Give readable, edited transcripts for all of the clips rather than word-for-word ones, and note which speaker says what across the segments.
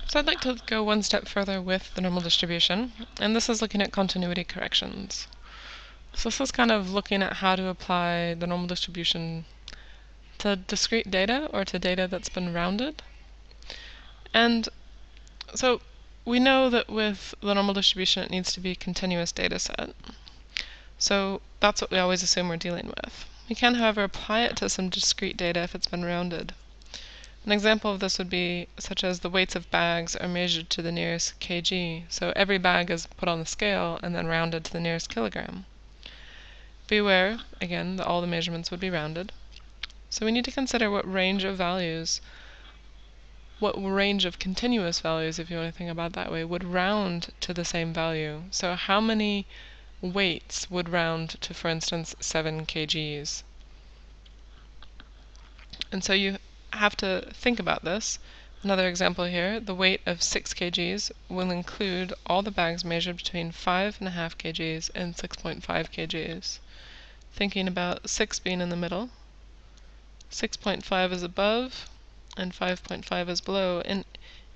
Speaker 1: So I'd like to go one step further with the normal distribution, and this is looking at continuity corrections. So this is kind of looking at how to apply the normal distribution to discrete data or to data that's been rounded. And so we know that with the normal distribution it needs to be a continuous data set. So that's what we always assume we're dealing with. We can, however, apply it to some discrete data if it's been rounded. An example of this would be such as the weights of bags are measured to the nearest kg. So every bag is put on the scale and then rounded to the nearest kilogram. Beware, again, that all the measurements would be rounded. So we need to consider what range of values, what range of continuous values, if you want to think about it that way, would round to the same value. So how many weights would round to, for instance, 7 kgs? And so you have to think about this. Another example here, the weight of 6 kgs will include all the bags measured between 5.5 kgs and 6.5 kgs. Thinking about 6 being in the middle, 6.5 is above, and 5.5 is below. And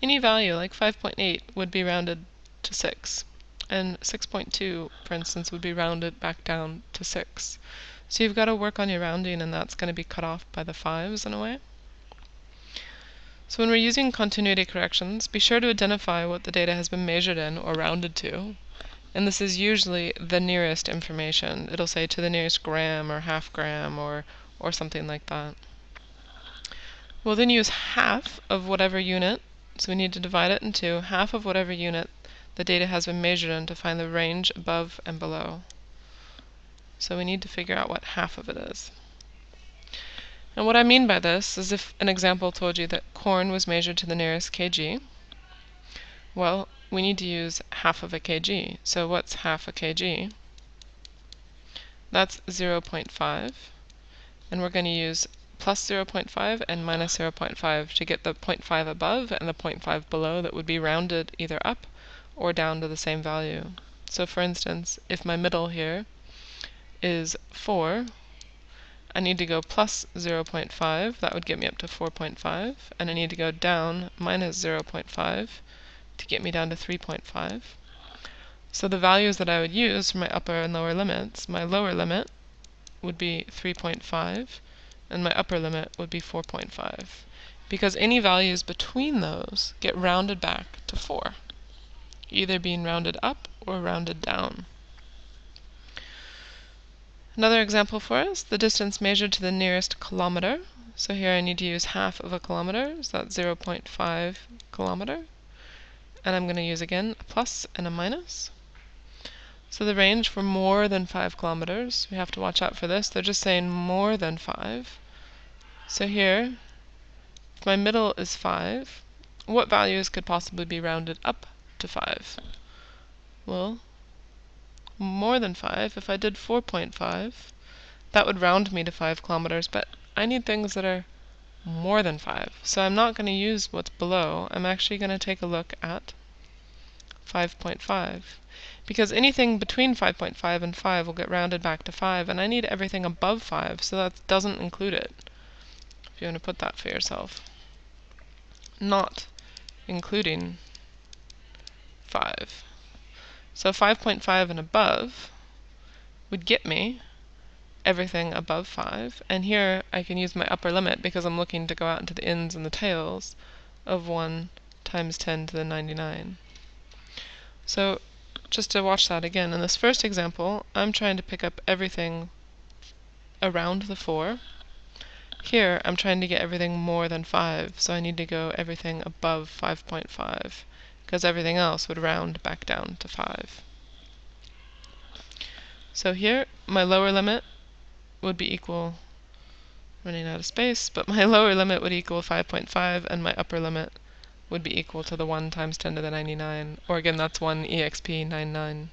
Speaker 1: any value, like 5.8, would be rounded to 6. And 6.2, for instance, would be rounded back down to 6. So you've got to work on your rounding, and that's going to be cut off by the 5s in a way. So when we're using continuity corrections, be sure to identify what the data has been measured in or rounded to. And this is usually the nearest information. It'll say to the nearest gram or half gram or something like that. We'll then use half of whatever unit, so we need to divide it in two, half of whatever unit the data has been measured in to find the range above and below. So we need to figure out what half of it is. And what I mean by this is if an example told you that corn was measured to the nearest kg, well, we need to use half of a kg. So what's half a kg? That's 0.5. And we're going to use plus 0.5 and minus 0.5 to get the 0.5 above and the 0.5 below that would be rounded either up or down to the same value. So for instance, if my middle here is 4, I need to go plus 0.5, that would get me up to 4.5, and I need to go down minus 0.5 to get me down to 3.5. So the values that I would use for my upper and lower limits, my lower limit would be 3.5, and my upper limit would be 4.5, because any values between those get rounded back to 4, either being rounded up or rounded down. Another example for us, the distance measured to the nearest kilometer. So here I need to use half of a kilometer, so that's 0.5 kilometer. And I'm going to use again a plus and a minus. So the range for more than 5 kilometers, we have to watch out for this. They're just saying more than 5. So here, if my middle is 5, what values could possibly be rounded up to 5? Well, more than 5, if I did 4.5, that would round me to 5 kilometers, but I need things that are more than 5. So I'm not going to use what's below. I'm actually going to take a look at 5.5. Because anything between 5.5 and 5 will get rounded back to 5, and I need everything above 5, so that doesn't include it. If you want to put that for yourself. Not including 5. So 5.5 and above would get me everything above 5, and here I can use my upper limit because I'm looking to go out into the ends and the tails of 1 times 10 to the 99. So just to watch that again, in this first example, I'm trying to pick up everything around the 4. Here, I'm trying to get everything more than 5, so I need to go everything above 5.5, because everything else would round back down to 5. So here, my lower limit would be equal, running out of space, but my lower limit would equal 5.5, and my upper limit would be equal to the 1 times 10 to the 99, or again, that's 1 exp 99.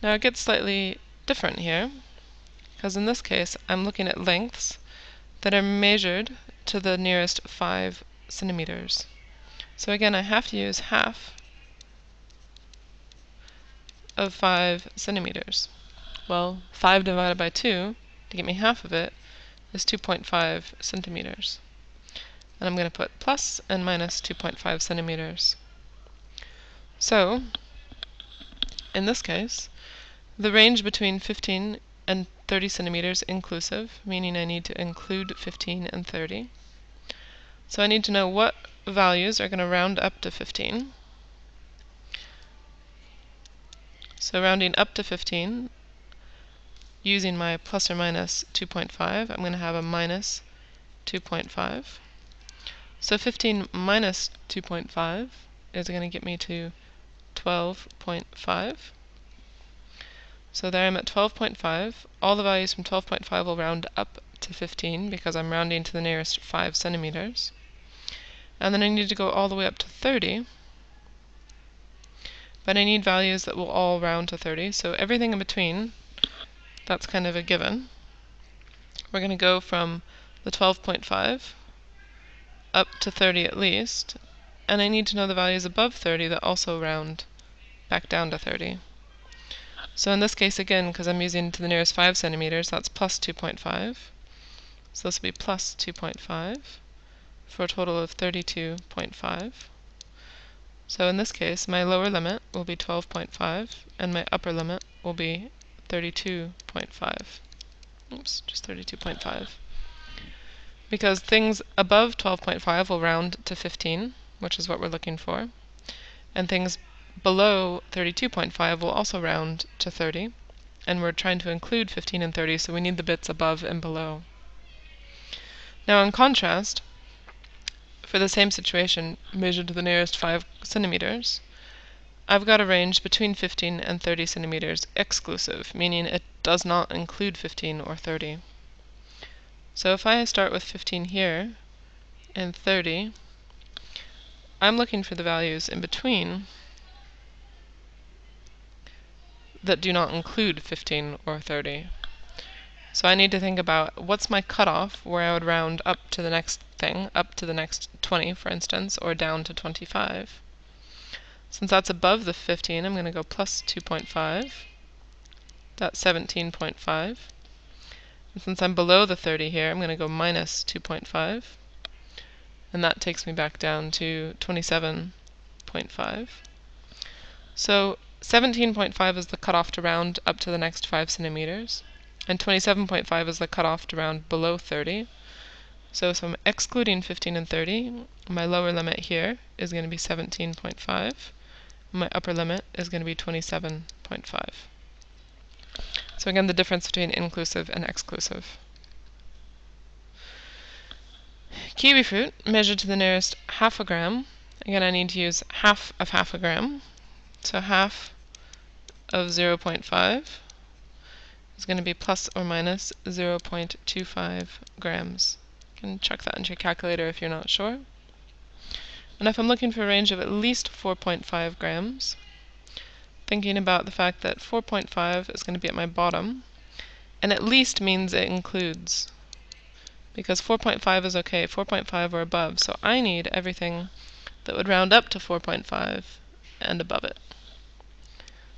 Speaker 1: Now it gets slightly different here, because in this case, I'm looking at lengths that are measured to the nearest 5 centimeters. So again, I have to use half of 5 centimeters. Well, 5 divided by 2, to get me half of it, is 2.5 centimeters. and I'm going to put plus and minus 2.5 centimeters. So, in this case, the range between 15 and 30 centimeters inclusive, meaning I need to include 15 and 30. So I need to know what values are going to round up to 15. So rounding up to 15, using my plus or minus 2.5, I'm going to have a minus 2.5. So 15 minus 2.5 is going to get me to 12.5. So there I'm at 12.5. All the values from 12.5 will round up to 15 because I'm rounding to the nearest 5 centimeters. And then I need to go all the way up to 30. But I need values that will all round to 30. So everything in between, that's kind of a given. We're going to go from the 12.5 up to 30 at least. And I need to know the values above 30 that also round back down to 30. So in this case, again, because I'm using to the nearest 5 centimeters, that's plus 2.5. So this will be plus 2.5 for a total of 32.5. So in this case, my lower limit will be 12.5, and my upper limit will be 32.5. Oops, just 32.5. Because things above 12.5 will round to 15, which is what we're looking for, and things below 32.5 will also round to 30, and we're trying to include 15 and 30, so we need the bits above and below. Now in contrast, for the same situation, measured to the nearest 5 centimeters, I've got a range between 15 and 30 centimeters exclusive, meaning it does not include 15 or 30. So if I start with 15 here and 30, I'm looking for the values in between that do not include 15 or 30. So I need to think about what's my cutoff where I would round up to the next thing, up to the next 20 for instance, or down to 25. Since that's above the 15, I'm going to go plus 2.5. That's 17.5. And since I'm below the 30 here, I'm going to go minus 2.5. And that takes me back down to 27.5. So 17.5 is the cutoff to round up to the next 5 centimeters. And 27.5 is the cutoff to round below 30. So if I'm excluding 15 and 30, my lower limit here is going to be 17.5. My upper limit is going to be 27.5. So again, the difference between inclusive and exclusive. Kiwi fruit measured to the nearest half a gram. Again, I need to use half of half a gram. So half of 0.5 is going to be plus or minus 0.25 grams. You can check that into your calculator if you're not sure. And if I'm looking for a range of at least 4.5 grams, thinking about the fact that 4.5 is going to be at my bottom, and at least means it includes, because 4.5 is okay, 4.5 or above, so I need everything that would round up to 4.5 and above it,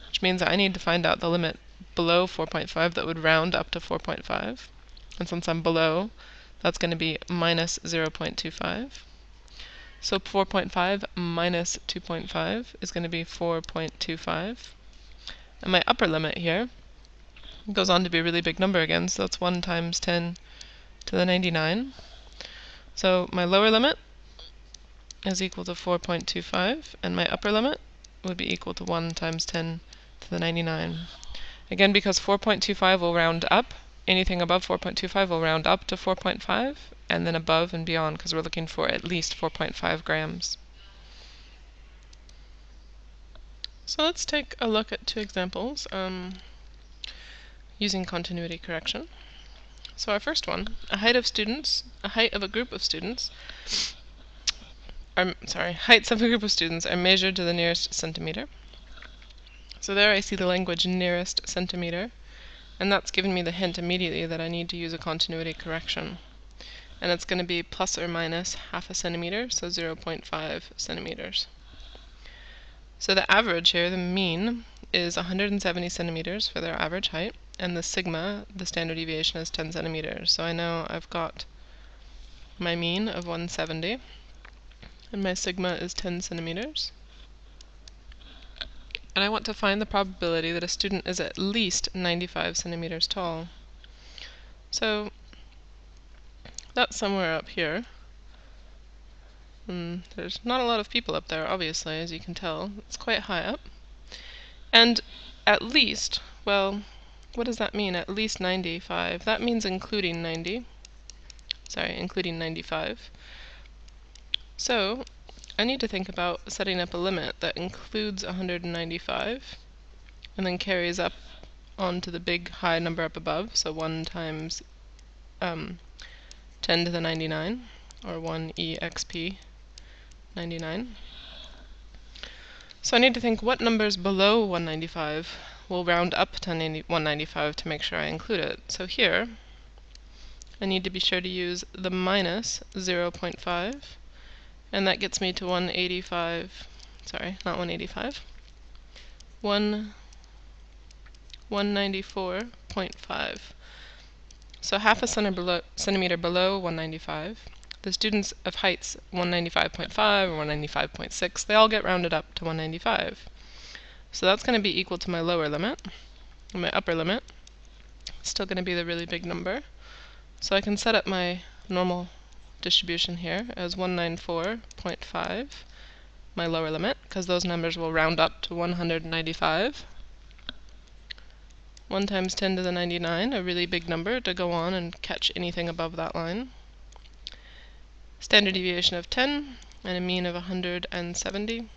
Speaker 1: which means I need to find out the limit below 4.5 that would round up to 4.5, and since I'm below, that's going to be minus 0.25. So 4.5 minus 2.5 is going to be 4.25. And my upper limit here goes on to be a really big number again, so that's 1 times 10 to the 99. So my lower limit is equal to 4.25, and my upper limit would be equal to 1 times 10 to the 99. Again, because 4.25 will round up, anything above 4.25 will round up to 4.5, and then above and beyond, because we're looking for at least 4.5 grams. So let's take a look at 2 examples using continuity correction. So our first one, a height of a group of students heights of a group of students are measured to the nearest centimeter. So there I see the language nearest centimeter, and that's given me the hint immediately that I need to use a continuity correction. And it's going to be plus or minus half a centimeter, so 0.5 centimeters. So the average here, the mean, is 170 centimeters for their average height, and the sigma, the standard deviation, is 10 centimeters. So I know I've got my mean of 170, and my sigma is 10 centimeters. And I want to find the probability that a student is at least 95 centimeters tall. So that's somewhere up here. There's not a lot of people up there, obviously, as you can tell. It's quite high up. And at least, well, what does that mean? At least 95. That means including 90. Sorry, including 95. So I need to think about setting up a limit that includes 195 and then carries up onto the big high number up above, so 1 times 10 to the 99, or 1 exp 99. So I need to think what numbers below 195 will round up to 195 to make sure I include it. So here I need to be sure to use the minus 0.5, and that gets me to 185, sorry, not 185, 194.5. So half a centimeter below 195. The students of heights 195.5 or 195.6, they all get rounded up to 195. So that's going to be equal to my lower limit. And my upper limit is still going to be the really big number. So I can set up my normal distribution here as 194.5, my lower limit, because those numbers will round up to 195. 1 times 10 to the 99, a really big number to go on and catch anything above that line. Standard deviation of 10 and a mean of 170.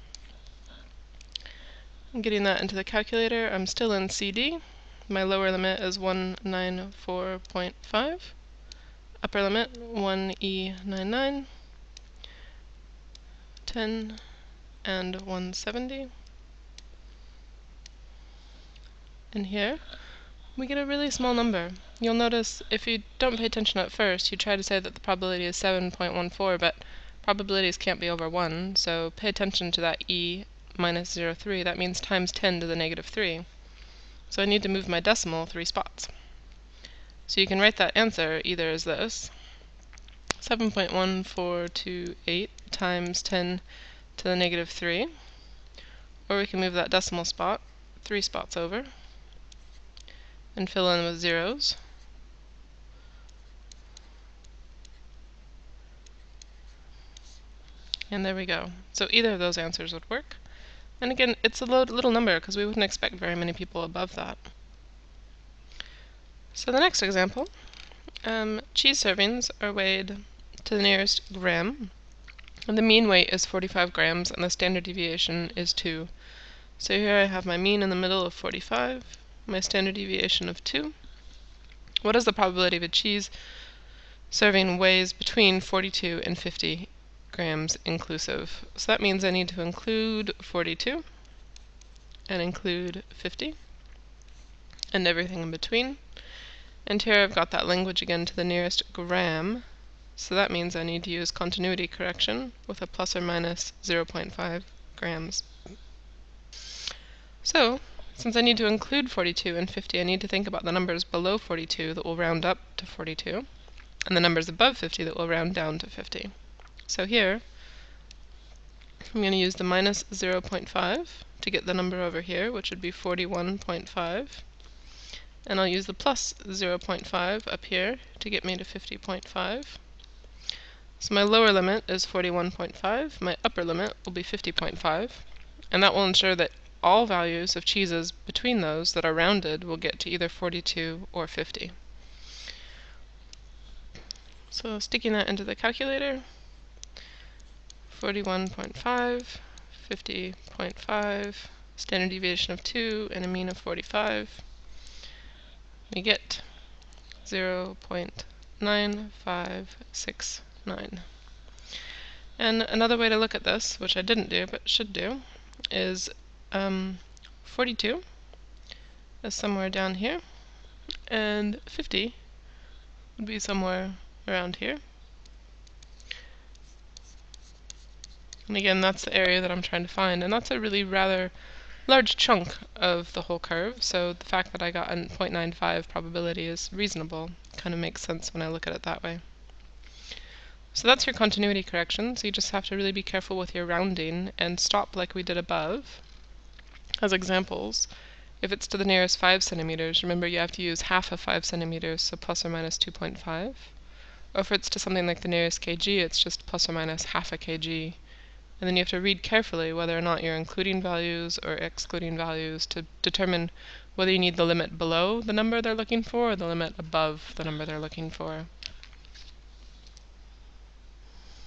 Speaker 1: I'm getting that into the calculator. I'm still in CD. My lower limit is 194.5. Upper limit 1E99. 10 and 170. And here we get a really small number. You'll notice if you don't pay attention at first, you try to say that the probability is 7.14, but probabilities can't be over 1, so pay attention to that e minus 0.3. That means times 10 to the negative 3. So I need to move my decimal 3 spots. So you can write that answer either as this: 7.1428 times 10 to the negative 3, or we can move that decimal spot 3 spots over and fill in with zeros. And there we go. So either of those answers would work. And again, it's a little number because we wouldn't expect very many people above that. So the next example, cheese servings are weighed to the nearest gram, and the mean weight is 45 grams and the standard deviation is 2. So here I have my mean in the middle of 45, my standard deviation of 2. What is the probability of a cheese serving weighs between 42 and 50 grams inclusive? So that means I need to include 42 and include 50 and everything in between. And here I've got that language again to the nearest gram, so that means I need to use continuity correction with a plus or minus 0.5 grams. So since I need to include 42 and 50, I need to think about the numbers below 42 that will round up to 42, and the numbers above 50 that will round down to 50. So here I'm going to use the minus 0.5 to get the number over here, which would be 41.5. And I'll use the plus 0.5 up here to get me to 50.5. So my lower limit is 41.5, my upper limit will be 50.5, and that will ensure that all values of cheeses between those that are rounded will get to either 42 or 50. So sticking that into the calculator, 41.5, 50.5, standard deviation of 2, and a mean of 45. We get 0.9569. And another way to look at this, which I didn't do but should do, is 42 is somewhere down here, and 50 would be somewhere around here. And again, that's the area that I'm trying to find, and that's a really rather large chunk of the whole curve, so the fact that I got a 0.95 probability is reasonable. Kind of makes sense when I look at it that way. So that's your continuity correction, so you just have to really be careful with your rounding and stop like we did above. As examples, if it's to the nearest 5 centimeters, remember you have to use half of 5 centimeters, so plus or minus 2.5. Or if it's to something like the nearest kg, it's just plus or minus half a kg. And then you have to read carefully whether or not you're including values or excluding values to determine whether you need the limit below the number they're looking for or the limit above the number they're looking for.